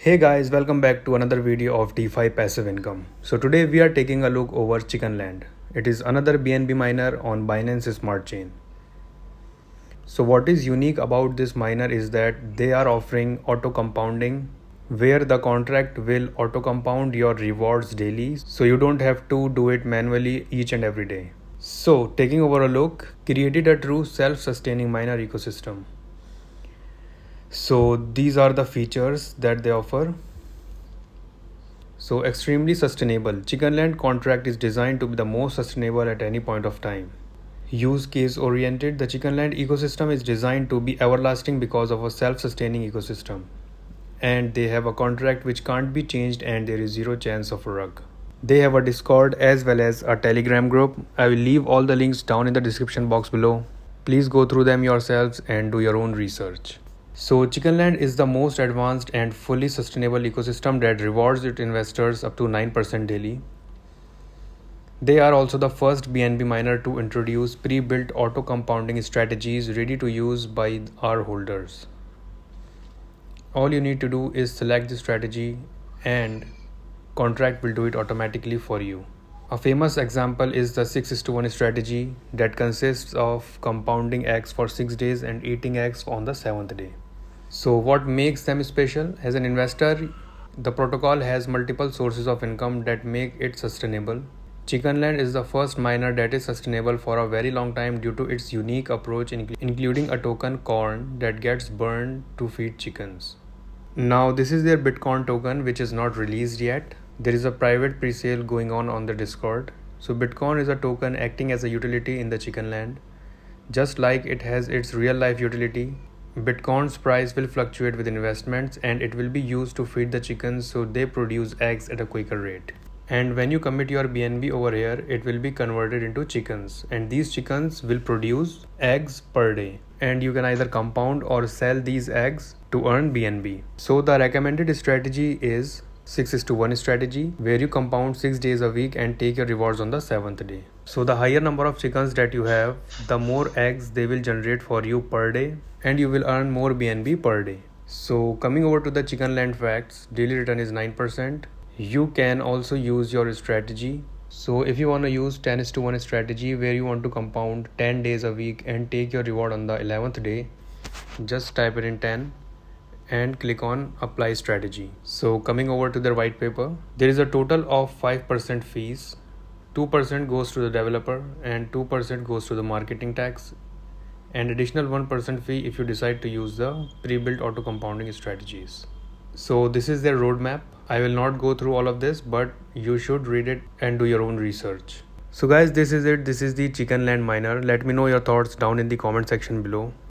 Hey guys, welcome back to another video of DeFi passive income. So today we are taking a look over Chickenland. It is another BNB miner on Binance Smart Chain. So what is unique about this miner is that they are offering auto compounding where the contract will auto compound your rewards daily, so you don't have to do it manually each and every day. So taking over a look, created a true self-sustaining miner ecosystem. So these are the features that they offer. So extremely sustainable. Chickenland contract is designed to be the most sustainable at any point of time. Use case oriented. The Chickenland ecosystem is designed to be everlasting because of a self-sustaining ecosystem. And they have a contract which can't be changed and there is zero chance of a rug. They have a Discord as well as a Telegram group. I will leave all the links down in the description box below. Please go through them yourselves and do your own research. So Chickenland is the most advanced and fully sustainable ecosystem that rewards its investors up to 9% daily. They are also the first BNB miner to introduce pre-built auto compounding strategies ready to use by our holders. All you need to do is select the strategy and contract will do it automatically for you. A famous example is the 6:1 strategy that consists of compounding eggs for 6 days and eating eggs on the 7th day. So what makes them special? As an investor, the protocol has multiple sources of income that make it sustainable. Chickenland is the first miner that is sustainable for a very long time due to its unique approach, including a token corn that gets burned to feed chickens. Now this is their Bitcoin token which is not released yet. There is a private pre-sale going on the Discord. So Bitcoin is a token acting as a utility in the Chickenland. Just like it has its real life utility, Bitcoin's price will fluctuate with investments and it will be used to feed the chickens so they produce eggs at a quicker rate. And when you commit your BNB over here, it will be converted into chickens and these chickens will produce eggs per day. And you can either compound or sell these eggs to earn BNB. So the recommended strategy is 6:1 strategy where you compound 6 days a week and take your rewards on the 7th day. So the higher number of chickens that you have, the more eggs they will generate for you per day and you will earn more BNB per day. So coming over to the Chickenland facts, daily return is 9%. You can also use your strategy. So if you want to use 10:1 strategy where you want to compound 10 days a week and take your reward on the 11th day, just type it in 10 and click on apply strategy. So coming over to their white paper, there is a total of 5% fees. 2% goes to the developer and 2% goes to the marketing tax and additional 1% fee if you decide to use the pre-built auto compounding strategies. So this is their roadmap. I will not go through all of this, but you should read it and do your own research. So guys, this is it. This is the Chickenland miner. Let me know your thoughts down in the comment section below.